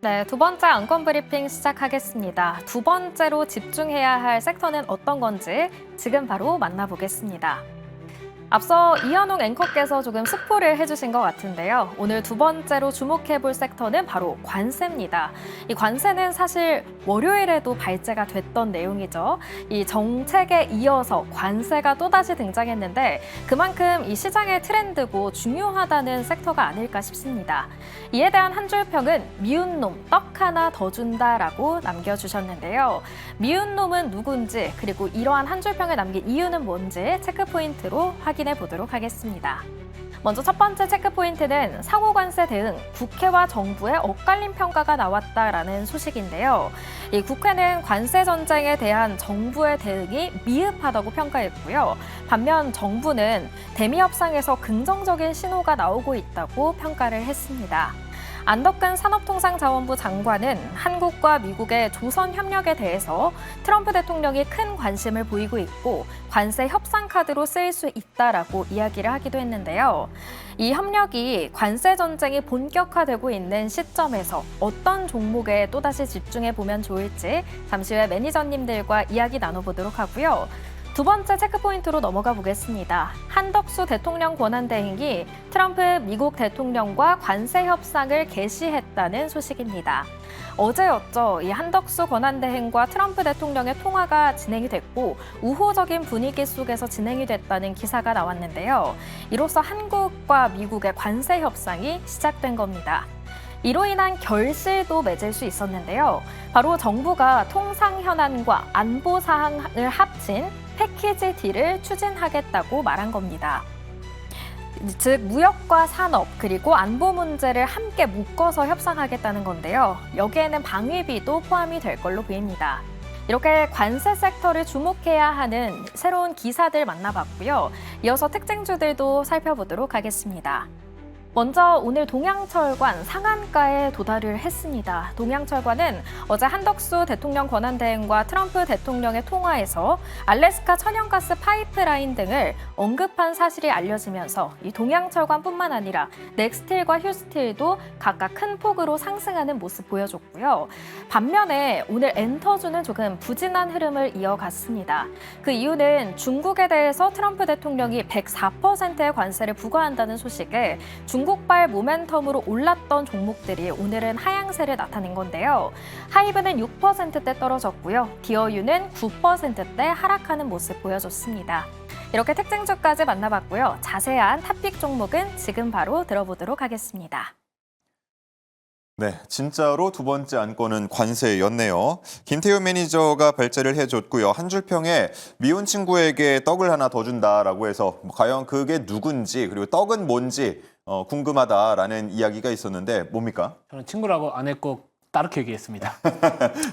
네, 두 번째 안건 브리핑 시작하겠습니다. 두 번째로 집중해야 할 섹터는 어떤 건지 지금 바로 만나보겠습니다. 앞서 이현웅 앵커께서 조금 스포를 해주신 것 같은데요. 오늘 두 번째로 주목해볼 섹터는 바로 관세입니다. 이 관세는 사실 월요일에도 발제가 됐던 내용이죠. 이 정책에 이어서 관세가 또다시 등장했는데 그만큼 이 시장의 트렌드고 중요하다는 섹터가 아닐까 싶습니다. 이에 대한 한 줄 평은 미운 놈 떡 하나 더 준다라고 남겨주셨는데요. 미운 놈은 누군지 그리고 이러한 한 줄 평을 남긴 이유는 뭔지 체크 포인트로 확인해 보도록 하겠습니다. 먼저 첫 번째 체크 포인트는 상호관세 대응, 국회와 정부의 엇갈린 평가가 나왔다라는 소식인데요. 이 국회는 관세 전쟁에 대한 정부의 대응이 미흡하다고 평가했고요. 반면 정부는 대미 협상에서 긍정적인 신호가 나오고 있다고 평가를 했습니다. 안덕근 산업통상자원부 장관은 한국과 미국의 조선 협력에 대해서 트럼프 대통령이 큰 관심을 보이고 있고 관세 협상 카드로 쓰일 수 있다라고 이야기를 하기도 했는데요. 이 협력이 관세 전쟁이 본격화되고 있는 시점에서 어떤 종목에 또다시 집중해 보면 좋을지 잠시 후에 매니저님들과 이야기 나눠보도록 하고요. 두 번째 체크포인트로 넘어가 보겠습니다. 한덕수 대통령 권한대행이 트럼프 미국 대통령과 관세 협상을 개시했다는 소식입니다. 어제였죠. 이 한덕수 권한대행과 트럼프 대통령의 통화가 진행이 됐고 우호적인 분위기 속에서 진행이 됐다는 기사가 나왔는데요. 이로써 한국과 미국의 관세 협상이 시작된 겁니다. 이로 인한 결실도 맺을 수 있었는데요. 바로 정부가 통상 현안과 안보 사항을 합친 패키지 딜을 추진하겠다고 말한 겁니다. 즉 무역과 산업 그리고 안보 문제를 함께 묶어서 협상하겠다는 건데요. 여기에는 방위비도 포함이 될 걸로 보입니다. 이렇게 관세 섹터를 주목해야 하는 새로운 기사들 만나봤고요. 이어서 특징주들도 살펴보도록 하겠습니다. 먼저 오늘 동양철관 상한가에 도달을 했습니다. 동양철관은 어제 한덕수 대통령 권한대행과 트럼프 대통령의 통화에서 알래스카 천연가스 파이프라인 등을 언급한 사실이 알려지면서 이 동양철관뿐만 아니라 넥스틸과 휴스틸도 각각 큰 폭으로 상승하는 모습 보여줬고요. 반면에 오늘 엔터주는 조금 부진한 흐름을 이어갔습니다. 그 이유는 중국에 대해서 트럼프 대통령이 104%의 관세를 부과한다는 소식에 중국발 모멘텀으로 올랐던 종목들이 오늘은 하향세를 나타낸 건데요. 하이브는 6%대 떨어졌고요. 디어유는 9%대 하락하는 모습 보여줬습니다. 이렇게 특징주까지 만나봤고요. 자세한 탑픽 종목은 지금 바로 들어보도록 하겠습니다. 네, 진짜로 두 번째 안건은 관세였네요. 김태우 매니저가 발제를 해줬고요. 한 줄 평에 미운 친구에게 떡을 하나 더 준다라고 해서 과연 그게 누군지 그리고 떡은 뭔지 궁금하다라는 이야기가 있었는데 뭡니까? 저는 친구라고 안 했고 따르게 얘기했습니다.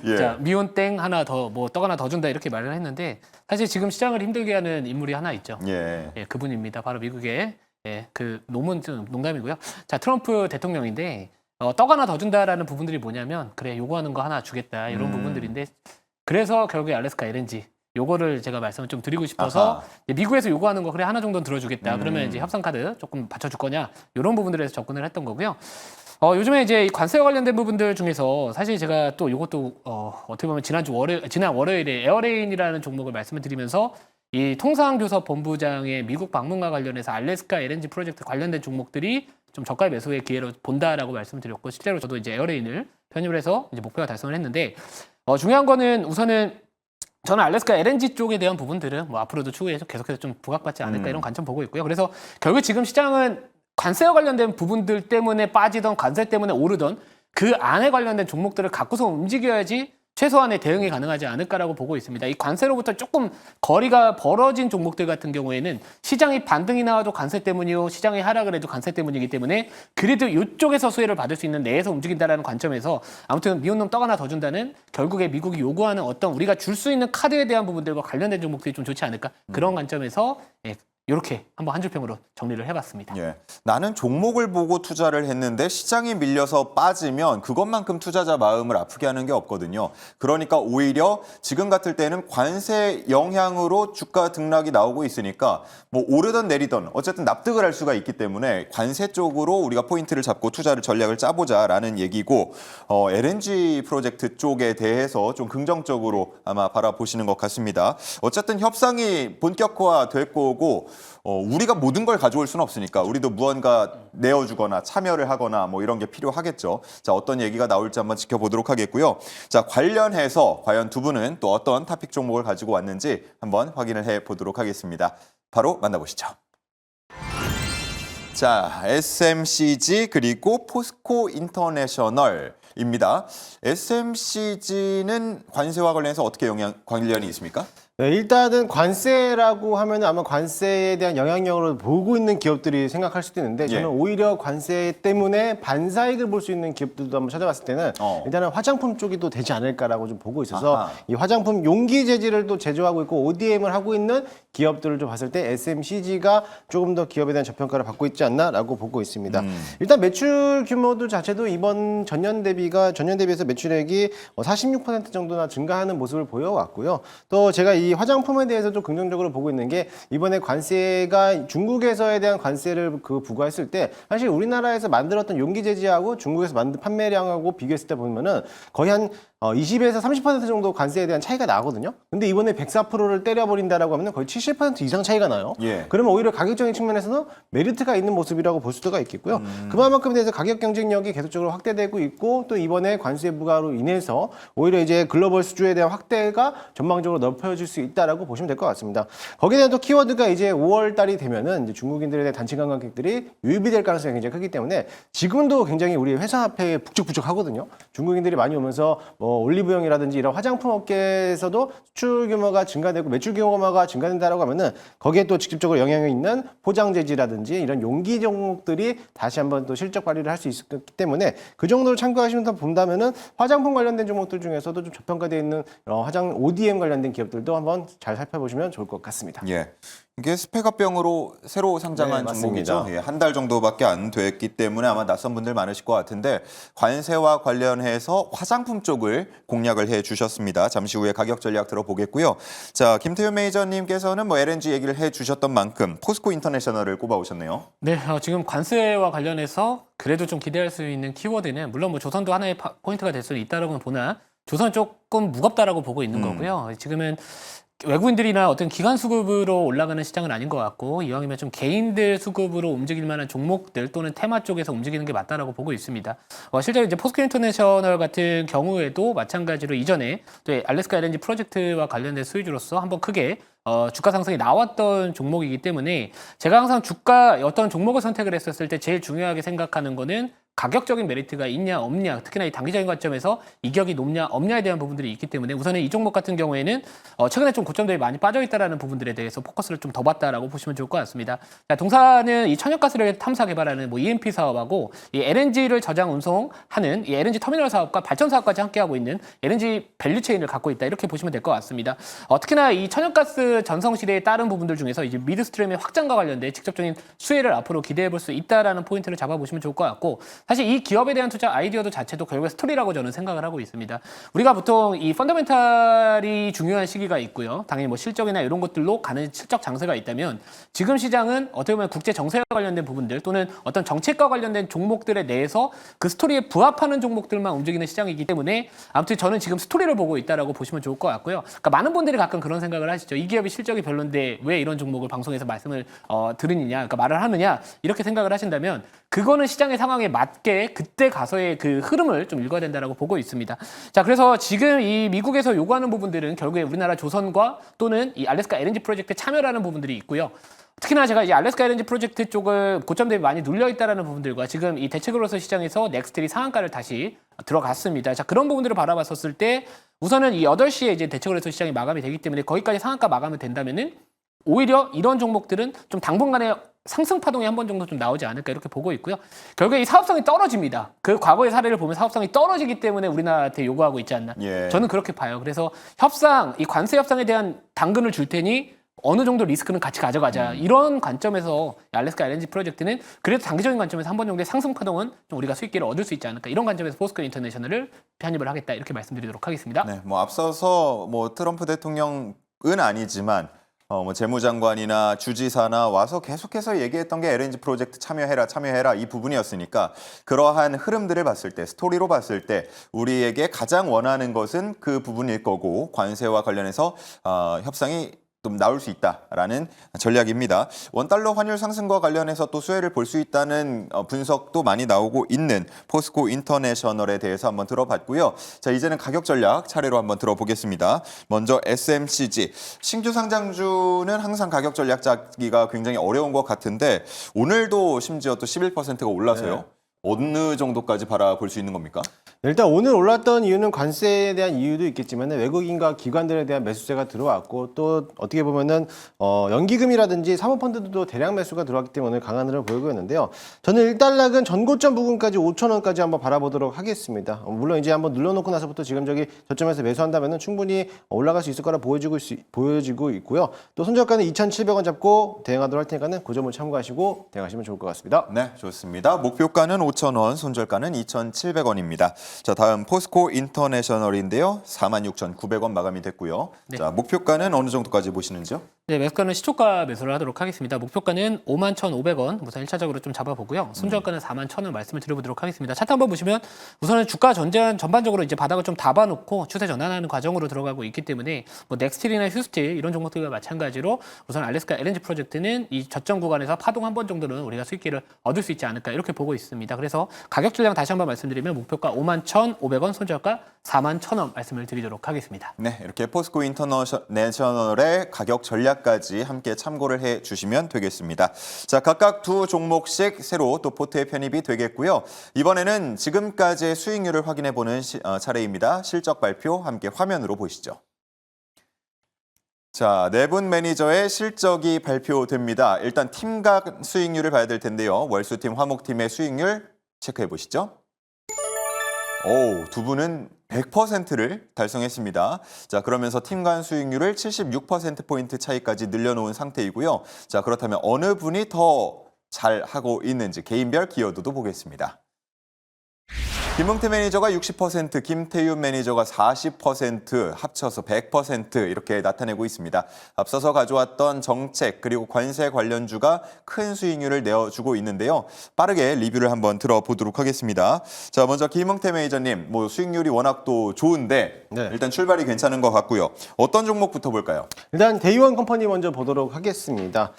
예. 자, 미운 땡 하나 더, 뭐 떡 하나 더 준다 이렇게 말을 했는데 사실 지금 시장을 힘들게 하는 인물이 하나 있죠. 예. 예, 그분입니다. 바로 미국의 그 놈은 좀 농담이고요. 자, 트럼프 대통령인데 떡 하나 더 준다라는 부분들이 뭐냐면 그래 요구하는 거 하나 주겠다 이런 부분들인데 그래서 결국에 알래스카 LNG 요거를 제가 말씀을 좀 드리고 싶어서 미국에서 요구하는 거 그래 하나 정도는 들어주겠다. 그러면 이제 협상 카드 조금 받쳐줄 거냐 이런 부분들에서 접근을 했던 거고요. 요즘에 이제 관세와 관련된 부분들 중에서 사실 제가 또 이것도 어떻게 보면 지난 월요일에 에어레인이라는 종목을 말씀을 드리면서 이 통상교섭 본부장의 미국 방문과 관련해서 알래스카 LNG 프로젝트 관련된 종목들이 좀 저가 매수의 기회로 본다라고 말씀을 드렸고 실제로 저도 이제 에어레인을 편입을 해서 이제 목표가 달성을 했는데 중요한 거는 우선은 저는 알래스카 LNG 쪽에 대한 부분들은 뭐 앞으로도 추후에 계속해서 좀 부각받지 않을까 이런 관점 보고 있고요. 그래서 결국 지금 시장은 관세와 관련된 부분들 때문에 빠지던 관세 때문에 오르던 그 안에 관련된 종목들을 갖고서 움직여야지 최소한의 대응이 가능하지 않을까라고 보고 있습니다. 이 관세로부터 조금 거리가 벌어진 종목들 같은 경우에는 시장이 반등이 나와도 관세 때문이요, 시장이 하락을 해도 관세 때문이기 때문에 그래도 이쪽에서 수혜를 받을 수 있는 내에서 움직인다라는 관점에서 아무튼 미운 놈 떡 하나 더 준다는 결국에 미국이 요구하는 어떤 우리가 줄 수 있는 카드에 대한 부분들과 관련된 종목들이 좀 좋지 않을까 그런 관점에서 이렇게 한번 한 줄평으로 정리를 해봤습니다. 예. 나는 종목을 보고 투자를 했는데 시장이 밀려서 빠지면 그것만큼 투자자 마음을 아프게 하는 게 없거든요. 그러니까 오히려 지금 같을 때는 관세 영향으로 주가 등락이 나오고 있으니까 뭐 오르던 내리던 어쨌든 납득을 할 수가 있기 때문에 관세 쪽으로 우리가 포인트를 잡고 투자를 전략을 짜보자라는 얘기고 LNG 프로젝트 쪽에 대해서 좀 긍정적으로 아마 바라보시는 것 같습니다. 어쨌든 협상이 본격화될 거고 우리가 모든 걸 가져올 수는 없으니까 우리도 무언가 내어주거나 참여를 하거나 뭐 이런 게 필요하겠죠. 자, 어떤 얘기가 나올지 한번 지켜보도록 하겠고요. 자, 관련해서 과연 두 분은 또 어떤 토픽 종목을 가지고 왔는지 한번 확인을 해보도록 하겠습니다. 바로 만나보시죠. 자, SMCG 그리고 포스코 인터내셔널입니다. SMCG는 관세와 관련해서 어떻게 관련이 있습니까? 네, 일단은 관세라고 하면 아마 관세에 대한 영향력으로 보고 있는 기업들이 생각할 수도 있는데 저는 예. 오히려 관세 때문에 반사이익을 볼 수 있는 기업들도 한번 찾아봤을 때는 일단은 화장품 쪽이 또 되지 않을까라고 좀 보고 있어서 아하. 이 화장품 용기 재질을 또 제조하고 있고 ODM을 하고 있는 기업들을 좀 봤을 때 SMCG가 조금 더 기업에 대한 저평가를 받고 있지 않나라고 보고 있습니다. 일단 매출 규모도 자체도 이번 전년 대비해서 매출액이 46% 정도나 증가하는 모습을 보여왔고요. 또 제가 이 화장품에 대해서 좀 긍정적으로 보고 있는 게 이번에 관세가 중국에서에 대한 관세를 부과했을 때 사실 우리나라에서 만들었던 용기 재질하고 중국에서 만든 판매량하고 비교했을 때 보면은 거의 한 20에서 30% 정도 관세에 대한 차이가 나거든요. 근데 이번에 104%를 때려버린다라고 하면 거의 70% 이상 차이가 나요. 예. 그러면 오히려 가격적인 측면에서는 메리트가 있는 모습이라고 볼 수가 있겠고요. 그만큼에 대해서 가격 경쟁력이 계속적으로 확대되고 있고 또 이번에 관세 부과로 인해서 오히려 이제 글로벌 수주에 대한 확대가 전망적으로 넓혀질 수 있다라고 보시면 될 것 같습니다. 거기에 대한 또 키워드가 이제 5월 달이 되면은 이제 중국인들에 대한 단체 관광객들이 유입이 될 가능성이 굉장히 크기 때문에 지금도 굉장히 우리 회사 앞에 북적북적하거든요. 중국인들이 많이 오면서 뭐 올리브영이라든지 이런 화장품 업계에서도 수출 규모가 증가되고 매출 규모가 증가된다라고 하면은 거기에 또 직접적으로 영향이 있는 포장 재질이라든지 이런 용기 종목들이 다시 한번 또 실적 발휘를 할 수 있기 때문에 그 정도를 참고하시면서 본다면은 화장품 관련된 종목들 중에서도 좀 저평가되어 있는 화장 ODM 관련된 기업들도 한번 잘 살펴보시면 좋을 것 같습니다. 예. 이게 스페가병으로 새로 상장한 네, 종목이죠. 맞습니다. 예, 한 달 정도밖에 안 됐기 때문에 아마 낯선 분들 많으실 것 같은데 관세와 관련해서 화장품 쪽을 공략을 해 주셨습니다. 잠시 후에 가격 전략 들어보겠고요. 자, 김태효 매니저님께서는 뭐 LNG 얘기를 해 주셨던 만큼 포스코 인터내셔널을 꼽아 오셨네요. 네, 지금 관세와 관련해서 그래도 좀 기대할 수 있는 키워드는 물론 뭐 조선도 하나의 포인트가 될 수는 있다라고는 보나 조선은 조금 무겁다라고 보고 있는 거고요. 지금은 외국인들이나 어떤 기관 수급으로 올라가는 시장은 아닌 것 같고 이왕이면 좀 개인들 수급으로 움직일 만한 종목들 또는 테마 쪽에서 움직이는 게 맞다라고 보고 있습니다. 실제로 이제 포스코 인터내셔널 같은 경우에도 마찬가지로 이전에 또 알래스카 LNG 프로젝트와 관련된 수혜주로서 한번 크게 주가 상승이 나왔던 종목이기 때문에 제가 항상 어떤 종목을 선택을 했었을 때 제일 중요하게 생각하는 거는 가격적인 메리트가 있냐 없냐, 특히나 이 단기적인 관점에서 이격이 높냐 없냐에 대한 부분들이 있기 때문에 우선은 이 종목 같은 경우에는 최근에 좀 고점들이 많이 빠져 있다라는 부분들에 대해서 포커스를 좀 더 봤다라고 보시면 좋을 것 같습니다. 자, 동사는 이 천연가스를 탐사 개발하는 뭐 EMP 사업하고 이 LNG를 저장 운송하는 이 LNG 터미널 사업과 발전 사업까지 함께 하고 있는 LNG 밸류 체인을 갖고 있다 이렇게 보시면 될 것 같습니다. 특히나 이 천연가스 전성 시대에 따른 부분들 중에서 이제 미드스트림의 확장과 관련된 직접적인 수혜를 앞으로 기대해 볼 수 있다라는 포인트를 잡아보시면 좋을 것 같고. 사실 이 기업에 대한 투자 아이디어도 자체도 결국에 스토리라고 저는 생각을 하고 있습니다. 우리가 보통 이 펀더멘탈이 중요한 시기가 있고요. 당연히 뭐 실적이나 이런 것들로 가는 실적 장세가 있다면 지금 시장은 어떻게 보면 국제 정세와 관련된 부분들 또는 어떤 정책과 관련된 종목들에 대해서 그 스토리에 부합하는 종목들만 움직이는 시장이기 때문에 아무튼 저는 지금 스토리를 보고 있다라고 보시면 좋을 것 같고요. 그러니까 많은 분들이 가끔 그런 생각을 하시죠. 이 기업이 실적이 별론데 왜 이런 종목을 방송에서 말씀을 들으느냐, 그러니까 말을 하느냐 이렇게 생각을 하신다면 그거는 시장의 상황에 맞게 그때 가서의 그 흐름을 좀 읽어야 된다라고 보고 있습니다. 자, 그래서 지금 이 미국에서 요구하는 부분들은 결국에 우리나라 조선과 또는 이 알래스카 LNG 프로젝트에 참여라는 부분들이 있고요. 특히나 제가 이제 알래스카 LNG 프로젝트 쪽을 고점 대비 많이 눌려 있다라는 부분들과 지금 이 대체그로서 시장에서 넥스트리 상한가를 다시 들어갔습니다. 자, 그런 부분들을 바라봤었을 때 우선은 이 8시에 이제 대체그로서 시장이 마감이 되기 때문에 거기까지 상한가 마감이 된다면은 오히려 이런 종목들은 좀 당분간에 상승 파동이 한 번 정도 좀 나오지 않을까 이렇게 보고 있고요. 결국에 이 사업성이 떨어집니다. 그 과거의 사례를 보면 사업성이 떨어지기 때문에 우리나라한테 요구하고 있지 않나. 예. 저는 그렇게 봐요. 그래서 이 관세 협상에 대한 당근을 줄 테니 어느 정도 리스크는 같이 가져가자. 이런 관점에서 알래스카 LNG 프로젝트는 그래도 단기적인 관점에서 한 번 정도의 상승 파동은 좀 우리가 수익기를 얻을 수 있지 않을까. 이런 관점에서 포스코 인터내셔널을 편입을 하겠다. 이렇게 말씀드리도록 하겠습니다. 네, 뭐 앞서서 뭐 트럼프 대통령은 아니지만 뭐 재무장관이나 주지사나 와서 계속해서 얘기했던 게 LNG 프로젝트 참여해라 이 부분이었으니까 그러한 흐름들을 봤을 때 스토리로 봤을 때 우리에게 가장 원하는 것은 그 부분일 거고 관세와 관련해서 협상이 좀 나올 수 있다라는 전략입니다. 원달러 환율 상승과 관련해서 또 수혜를 볼 수 있다는 분석도 많이 나오고 있는 포스코 인터내셔널에 대해서 한번 들어봤고요. 자, 이제는 가격 전략 차례로 한번 들어보겠습니다. 먼저 SMCG. 신규 상장주는 항상 가격 전략 짜기가 굉장히 어려운 것 같은데 오늘도 심지어 또 11%가 올라서요. 네. 어느 정도까지 바라볼 수 있는 겁니까? 일단 오늘 올랐던 이유는 관세에 대한 이유도 있겠지만 외국인과 기관들에 대한 매수세가 들어왔고 또 어떻게 보면은 연기금이라든지 사모펀드도 대량 매수가 들어왔기 때문에 강한 흐름을 보이고 있는데요. 저는 1달락은 전고점 부분까지 5,000원까지 한번 바라보도록 하겠습니다. 물론 이제 한번 눌러놓고 나서부터 지금 저점에서 매수한다면은 충분히 올라갈 수 있을 거라 보여지고 있고요. 또 손절가는 2,700원 잡고 대응하도록 할 테니까는 그 점을 참고하시고 대응하시면 좋을 것 같습니다. 네, 좋습니다. 목표가는 5,000원, 손절가는 2,700원입니다. 자, 다음 포스코 인터내셔널인데요. 46,900원 마감이 됐고요. 네. 자, 목표가는 어느 정도까지 보시는지요? 네, 매수가는 시초가 매수를 하도록 하겠습니다. 목표가는 51,500원 우선 1차적으로 좀 잡아보고요. 손절가는 41,000원 말씀을 드려보도록 하겠습니다. 차트 한번 보시면 우선은 주가 전반적으로 이제 바닥을 좀 잡아놓고 추세 전환하는 과정으로 들어가고 있기 때문에 뭐 넥스틸이나 휴스틸 이런 종목들과 마찬가지로 우선 알래스카 LNG 프로젝트는 이 저점 구간에서 파동 한 번 정도는 우리가 수익기를 얻을 수 있지 않을까 이렇게 보고 있습니다. 그래서 가격 전략 다시 한번 말씀드리면 목표가 51,500원, 손절가 41,000원 말씀을 드리도록 하겠습니다. 네, 이렇게 포스코 인터내셔널의 가격 전략까지 함께 참고를 해 주시면 되겠습니다. 자, 각각 두 종목씩 새로 또 포트에 편입이 되겠고요. 이번에는 지금까지의 수익률을 확인해 보는 차례입니다. 실적 발표 함께 화면으로 보시죠. 자, 내분 매니저의 실적이 발표됩니다. 일단 팀각 수익률을 봐야 될 텐데요. 월수팀, 화목팀의 수익률 체크해 보시죠. 오, 두 분은 100%를 달성했습니다. 자, 그러면서 팀 간 수익률을 76%포인트 차이까지 늘려놓은 상태이고요. 자, 그렇다면 어느 분이 더 잘하고 있는지 개인별 기여도도 보겠습니다. 김흥태 매니저가 60%, 김태윤 매니저가 40%, 합쳐서 100% 이렇게 나타내고 있습니다. 앞서서 가져왔던 정책 그리고 관세 관련주가 큰 수익률을 내어주고 있는데요. 빠르게 리뷰를 한번 들어보도록 하겠습니다. 자, 먼저 김흥태 매니저님, 뭐 수익률이 워낙 또 좋은데 네. 일단 출발이 괜찮은 것 같고요. 어떤 종목부터 볼까요? 일단 데이원 컴퍼니 먼저 보도록 하겠습니다.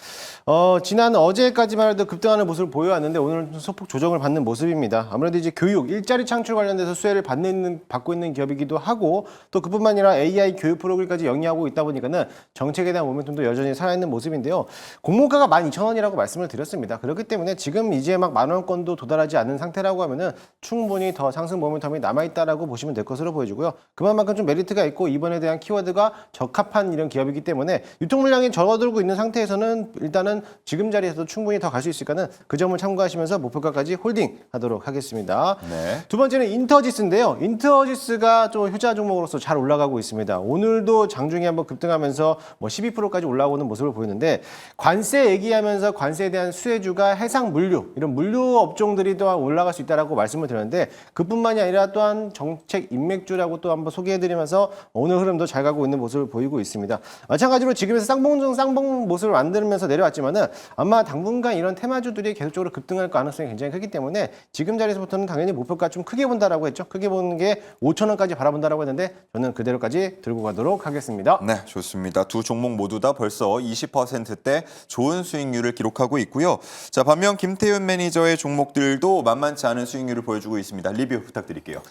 지난 어제까지만 해도 급등하는 모습을 보여왔는데 오늘은 소폭 조정을 받는 모습입니다. 아무래도 이제 교육, 일자리 창출 관련돼서 수혜를 받고 있는 기업이기도 하고 또 그뿐만 아니라 AI 교육 프로그램까지 영위하고 있다 보니까는 정책에 대한 모멘텀도 여전히 살아있는 모습인데요. 공모가가 12,000원이라고 말씀을 드렸습니다. 그렇기 때문에 지금 이제 막 만원권도 도달하지 않은 상태라고 하면은 충분히 더 상승 모멘텀이 남아있다라고 보시면 될 것으로 보여지고요. 그만큼 좀 메리트가 있고 이번에 대한 키워드가 적합한 이런 기업이기 때문에 유통 물량이 적어들고 있는 상태에서는 일단은 지금 자리에서도 충분히 더 갈 수 있으니까는 그 점을 참고하시면서 목표가까지 홀딩하도록 하겠습니다. 네. 두 번째는 인터지스인데요. 인터지스가 좀 효자 종목으로서 잘 올라가고 있습니다. 오늘도 장중에 한번 급등하면서 뭐 12%까지 올라오는 모습을 보이는데 관세 얘기하면서 관세에 대한 수혜주가 해상 물류 이런 물류 업종들이 또한 올라갈 수 있다라고 말씀을 드렸는데 그뿐만이 아니라 또한 정책 인맥주라고 또 한번 소개해드리면서 오늘 흐름도 잘 가고 있는 모습을 보이고 있습니다. 마찬가지로 지금에서 쌍봉 모습을 만들면서 내려왔지만은 아마 당분간 이런 테마주들이 계속적으로 급등할 가능성이 굉장히 크기 때문에 지금 자리에서부터는 당연히 목표가 좀 크게 본다라고 했죠. 크게 보는 게 5,000원까지 바라본다라고 했는데 저는 그대로까지 들고 가도록 하겠습니다. 네, 좋습니다. 두 종목 모두 다 벌써 20%대 좋은 수익률을 기록하고 있고요. 자, 반면 김태윤 매니저의 종목들도 만만치 않은 수익률을 보여주고 있습니다. 리뷰 부탁드릴게요.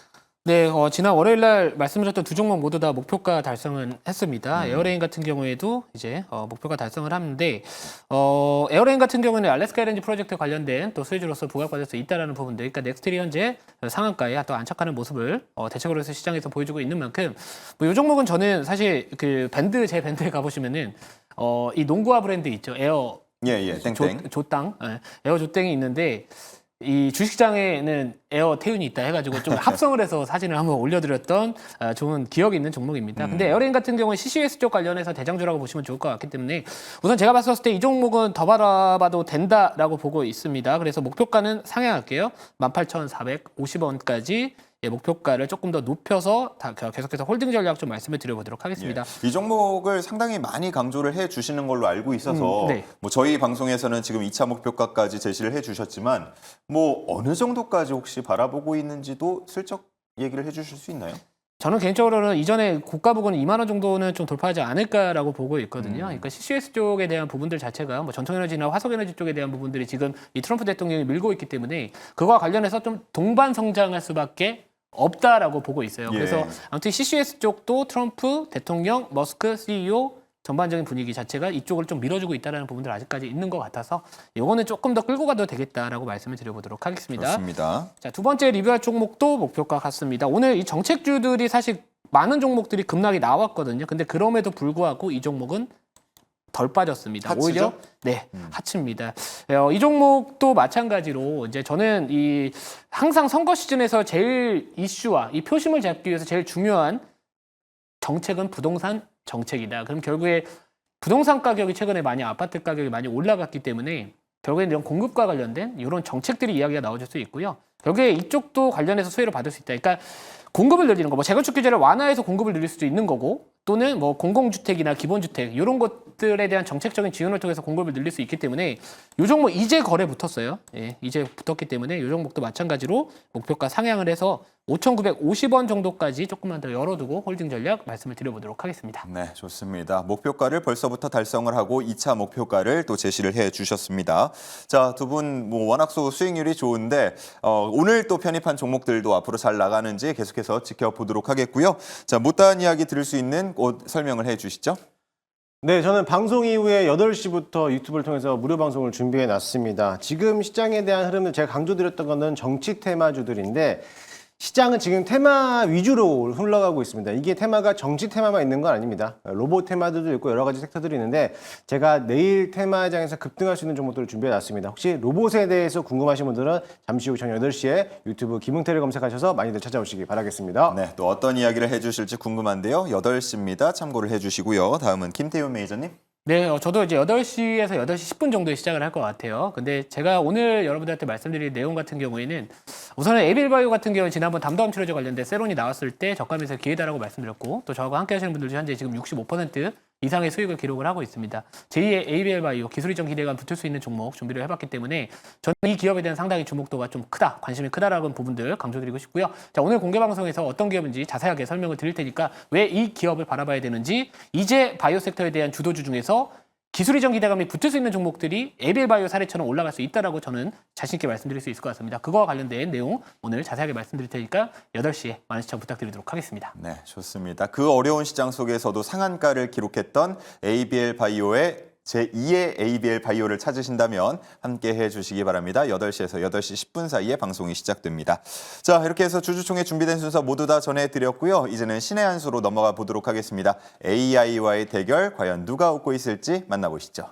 네, 지난 월요일 날 말씀드렸던 두 종목 모두 다 목표가 달성은 했습니다. 에어레인 같은 경우에도 이제 목표가 달성을 하는데 에어레인 같은 경우는 알래스카 LNG 프로젝트 관련된 또 수혜주로서 부각받을 수 있다라는 부분들, 그러니까 넥스틸이 현재 상한가에 또 안착하는 모습을 대체적으로 해서 시장에서 보여주고 있는 만큼 뭐 이 종목은 저는 사실 그 제 밴드에 가보시면은 이 농구화 브랜드 있죠, 에어 예, 땡땡. 조땅, 에어 조땡이 있는데. 이 주식장에는 에어 태윤이 있다 해가지고 좀 합성을 해서 사진을 한번 올려드렸던 좋은 기억이 있는 종목입니다. 근데 에어레인 같은 경우는 CCS 쪽 관련해서 대장주라고 보시면 좋을 것 같기 때문에 우선 제가 봤을 때 이 종목은 더 바라봐도 된다라고 보고 있습니다. 그래서 목표가는 상향할게요. 18,450원까지 목표가를 조금 더 높여서 계속해서 홀딩 전략 좀 말씀을 드려보도록 하겠습니다. 이 종목을 상당히 많이 강조를 해 주시는 걸로 알고 있어서 네. 뭐 저희 방송에서는 지금 2차 목표가까지 제시를 해 주셨지만 뭐 어느 정도까지 혹시 바라보고 있는지도 슬쩍 얘기를 해 주실 수 있나요? 저는 개인적으로는 이전에 고가 부근 2만 원 정도는 좀 돌파하지 않을까라고 보고 있거든요. 그러니까 CCS 쪽에 대한 부분들 자체가 뭐 전통에너지나 화석에너지 쪽에 대한 부분들이 지금 이 트럼프 대통령이 밀고 있기 때문에 그거와 관련해서 좀 동반 성장할 수밖에 없다라고 보고 있어요. 예. 그래서 아무튼 CCS 쪽도 트럼프 대통령, 머스크 CEO 전반적인 분위기 자체가 이쪽을 좀 밀어주고 있다는 부분들 아직까지 있는 것 같아서 이거는 조금 더 끌고 가도 되겠다라고 말씀을 드려보도록 하겠습니다. 좋습니다. 자, 두 번째 리뷰할 종목도 목표가 같습니다. 오늘 이 정책주들이 사실 많은 종목들이 급락이 나왔거든요. 근데 그럼에도 불구하고 이 종목은 덜 빠졌습니다. 하츠죠? 오히려 네, 하츠입니다. 이 종목도 마찬가지로 이제 저는 이 항상 선거 시즌에서 제일 이슈와 이 표심을 잡기 위해서 제일 중요한 정책은 부동산 정책이다. 그럼 결국에 부동산 가격이 최근에 많이 아파트 가격이 많이 올라갔기 때문에 결국엔 이런 공급과 관련된 이런 정책들이 이야기가 나와줄 수 있고요. 결국에 이쪽도 관련해서 수혜를 받을 수 있다. 그러니까 공급을 늘리는 거, 뭐 재건축 규제를 완화해서 공급을 늘릴 수도 있는 거고, 또는 뭐 공공주택이나 기본주택 이런 것들에 대한 정책적인 지원을 통해서 공급을 늘릴 수 있기 때문에 이 종목 이제 거래 붙었어요. 예, 이제 붙었기 때문에 이 종목도 마찬가지로 목표가 상향을 해서 5,950원 정도까지 조금만 더 열어두고 홀딩 전략 말씀을 드려보도록 하겠습니다. 네, 좋습니다. 목표가를 벌써부터 달성을 하고 2차 목표가를 또 제시를 해 주셨습니다. 자, 두 분 뭐 워낙 수익률이 좋은데 오늘 또 편입한 종목들도 앞으로 잘 나가는지 계속해서 지켜보도록 하겠고요. 자, 못다한 이야기 들을 수 있는 곳 설명을 해 주시죠. 네, 저는 방송 이후에 8시부터 유튜브를 통해서 무료 방송을 준비해 놨습니다. 지금 시장에 대한 흐름을 제가 강조드렸던 거는 정치 테마주들인데 시장은 지금 테마 위주로 흘러가고 있습니다. 이게 테마가 정치 테마만 있는 건 아닙니다. 로봇 테마들도 있고 여러 가지 섹터들이 있는데 제가 내일 테마장에서 급등할 수 있는 종목들을 준비해 놨습니다. 혹시 로봇에 대해서 궁금하신 분들은 잠시 후 저녁 8시에 유튜브 김흥태를 검색하셔서 많이들 찾아오시기 바라겠습니다. 네, 또 어떤 이야기를 해 주실지 궁금한데요. 8시입니다. 참고를 해 주시고요. 다음은 김태훈 매니저님. 네, 저도 이제 8시에서 8시 10분 정도에 시작을 할 것 같아요. 근데 제가 오늘 여러분들한테 말씀드릴 내용 같은 경우에는 우선은 에이빌바이오 같은 경우는 지난번 담도암 치료제 관련된 세론이 나왔을 때 저가면서 기회다라고 말씀드렸고 또 저하고 함께 하시는 분들도 현재 지금 65% 이상의 수익을 기록을 하고 있습니다. 제2의 ABL바이오 기술 이전 기대감 붙을 수 있는 종목 준비를 해봤기 때문에 저는 이 기업에 대한 상당히 주목도가 좀 크다, 관심이 크다라는 부분들 강조드리고 싶고요. 자, 오늘 공개 방송에서 어떤 기업인지 자세하게 설명을 드릴 테니까 왜 이 기업을 바라봐야 되는지 이제 바이오 섹터에 대한 주도주 중에서 기술 이전 기대감이 붙을 수 있는 종목들이 에빌바이오 사례처럼 올라갈 수 있다라고 저는 자신 있게 말씀드릴 수 있을 것 같습니다. 그거와 관련된 내용 오늘 자세하게 말씀드릴 테니까 8시에 많은 시청 부탁드리도록 하겠습니다. 네, 좋습니다. 그 어려운 시장 속에서도 상한가를 기록했던 ABL 바이오의 제2의 ABL 바이오를 찾으신다면 함께 해주시기 바랍니다. 8시에서 8시 10분 사이에 방송이 시작됩니다. 자, 이렇게 해서 주주총회 준비된 순서 모두 다 전해드렸고요. 이제는 신의 한 수로 넘어가 보도록 하겠습니다. AI와의 대결 과연 누가 웃고 있을지 만나보시죠.